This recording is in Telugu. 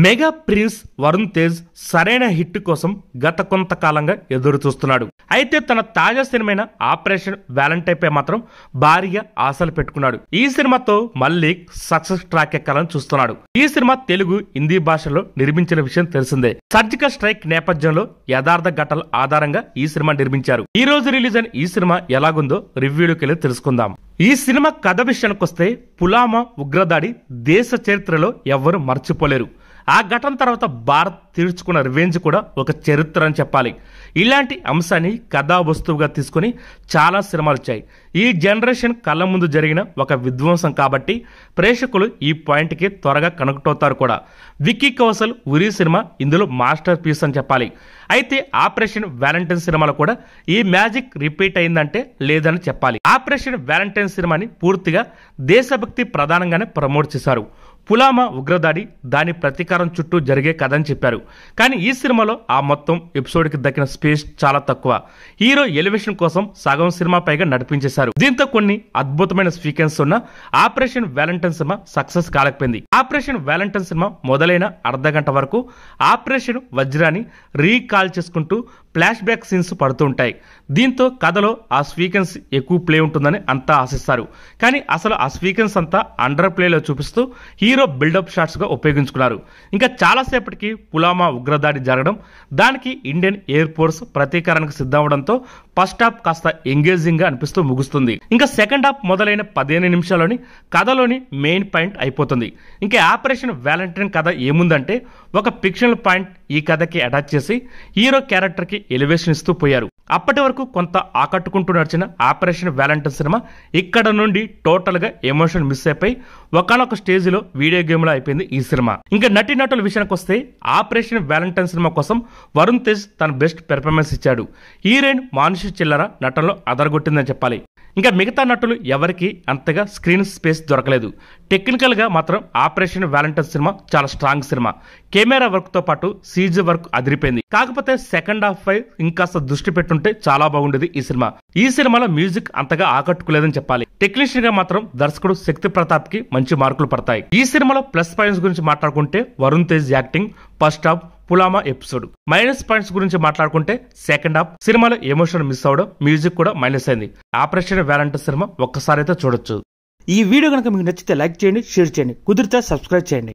మెగా ప్రిన్స్ వరుణ్ తేజ్ సరైన హిట్ కోసం గత కొంతకాలంగా ఎదురు చూస్తున్నాడు. అయితే తన తాజా సినిమా ఆపరేషన్ వ్యాలంటైన్ పై మాత్రం భారీగా ఆశలు పెట్టుకున్నాడు. ఈ సినిమాతో మళ్ళీ సక్సెస్ ట్రాక్ ఎక్కాలని చూస్తున్నాడు. ఈ సినిమా తెలుగు, హిందీ భాషలో నిర్మించిన విషయం తెలిసిందే. సర్జికల్ స్ట్రైక్ నేపథ్యంలో యథార్థ ఘటనల ఆధారంగా ఈ సినిమా నిర్మించారు. ఈ రోజు రిలీజ్ అయిన ఈ సినిమా ఎలాగుందో రివ్యూలోకి వెళ్ళి తెలుసుకుందాం. ఈ సినిమా కథ విషయానికి వస్తే, పుల్వామా ఉగ్రదాడి దేశ చరిత్రలో ఎవ్వరూ మర్చిపోలేరు. ఆ ఘటన తర్వాత భారత్ తీర్చుకున్న రివెంజ్ కూడా ఒక చరిత్ర అని చెప్పాలి. ఇలాంటి అంశాన్ని కథా వస్తువుగా తీసుకుని చాలా సినిమాలు వచ్చాయి. ఈ జనరేషన్ కళ్ళ ముందు జరిగిన ఒక విధ్వంసం కాబట్టి ప్రేక్షకులు ఈ పాయింట్కి త్వరగా కనెక్ట్ అవుతారు కూడా. విక్కీ కౌశల్ ఉరి సినిమా ఇందులో మాస్టర్ పీస్ అని చెప్పాలి. అయితే ఆపరేషన్ వ్యాలంటైన్ సినిమాలో కూడా ఈ మ్యాజిక్ రిపీట్ అయిందంటే లేదని చెప్పాలి. ఆపరేషన్ వ్యాలంటైన్ సినిమాని పూర్తిగా దేశభక్తి ప్రధానంగానే ప్రమోట్ చేశారు. పుల్వామా ఉగ్రదాడి, దాని ప్రతీకారం చుట్టూ జరిగే కథ అని చెప్పారు. కానీ ఈ సినిమాలో ఆ మొత్తం ఎపిసోడ్కి దక్కిన స్పేస్ చాలా తక్కువ. హీరో ఎలివేషన్ కోసం సగం సినిమా పైగా నడిపించేశారు. దీంతో కొన్ని అద్భుతమైన సీక్వెన్స్ ఉన్న ఆపరేషన్ వ్యాలంటైన్ సినిమా సక్సెస్ కాలేకపోయింది. ఆపరేషన్ వ్యాలంటైన్ సినిమా మొదలైన అర్ధగంట వరకు ఆపరేషన్ వజ్రాన్ని రీకాల్ చేసుకుంటూ ఫ్లాష్ బ్యాక్ సీన్స్ పడుతూ ఉంటాయి. దీంతో కథలో ఆ సీక్వెన్స్ ఎక్కువ ప్లే ఉంటుందని అంతా ఆశిస్తారు. కానీ అసలు ఆ సీక్వెన్స్ అంతా అండర్ ప్లేలో చూపిస్తూ హీరో బిల్డప్ షాట్స్ గా ఉపయోగించుకున్నారు. ఇంకా చాలాసేపటికి పుల్వామా ఉగ్రదాడి జరగడం, దానికి ఇండియన్ ఎయిర్ ఫోర్స్ ప్రతీకారానికి సిద్ధమవడంతో ఫస్ట్ హాఫ్ కాస్త ఎంగేజింగ్ గా అనిపిస్తూ ముగుస్తుంది. ఇంకా సెకండ్ హాఫ్ మొదలైన 15 నిమిషాల్లోని కథలోని మెయిన్ పాయింట్ అయిపోతుంది. ఇంకా ఆపరేషన్ వ్యాలంటైన్ కథ ఏముందంటే, ఒక ఫిక్షనల్ పాయింట్ ఈ కథకి అటాచ్ చేసి హీరో క్యారెక్టర్ కి ఎలివేషన్ ఇస్తూ పోయారు. అప్పటి వరకు కొంత ఆకట్టుకుంటూ నడిచిన ఆపరేషన్ వ్యాలంటైన్ సినిమా ఇక్కడ నుండి టోటల్ గా ఎమోషన్ మిస్ అయిపోయి ఒకనొక స్టేజ్ లో వీడియో గేమ్ లో అయిపోయింది ఈ సినిమా. ఇంకా నటీనటుల విషయానికి వస్తే, ఆపరేషన్ వ్యాలంటైన్ సినిమా కోసం వరుణ్ తేజ్ తన బెస్ట్ పెర్ఫార్మెన్స్ ఇచ్చాడు. హీరోయిన్ మానుషి చిల్లర నటనలో అదరగొట్టిందని చెప్పాలి. ఇంకా మిగతా నటులు ఎవరికి అంతగా స్క్రీన్ స్పేస్ దొరకలేదు. టెక్నికల్ గా మాత్రం ఆపరేషన్ వ్యాలంటైన్ సినిమా చాలా స్ట్రాంగ్ సినిమా. కెమెరా వర్క్ తో పాటు సీజీ వర్క్ అదిరిపోయింది. కాకపోతే సెకండ్ హాఫ్ పై ఇంకాస్త దృష్టి పెట్టుంటే చాలా బాగుండేది ఈ సినిమా. ఈ సినిమాలో మ్యూజిక్ అంతగా ఆకట్టుకోలేదని చెప్పాలి. టెక్నీషియన్ గా మాత్రం దర్శకుడు శక్తి ప్రతాప్ కి మంచి మార్కులు పడతాయి. ఈ సినిమాలో ప్లస్ పాయింట్స్ గురించి మాట్లాడుకుంటే, Varun Tej acting, first half Pulwama episode. Minus points గురించి మాట్లాడుకుంటే, సెకండ్ హాఫ్ సినిమాలో ఎమోషన్ మిస్ అవడం, మ్యూజిక్ కూడా మైనస్ అయింది. ఆపరేషన్ వ్యాలంటైన్ సినిమా ఒక్కసారి అయితే చూడొచ్చు. ఈ వీడియో కనుక మీకు నచ్చితే లైక్ చేయండి, షేర్ చేయండి, కుదిరితే సబ్స్క్రైబ్ చేయండి.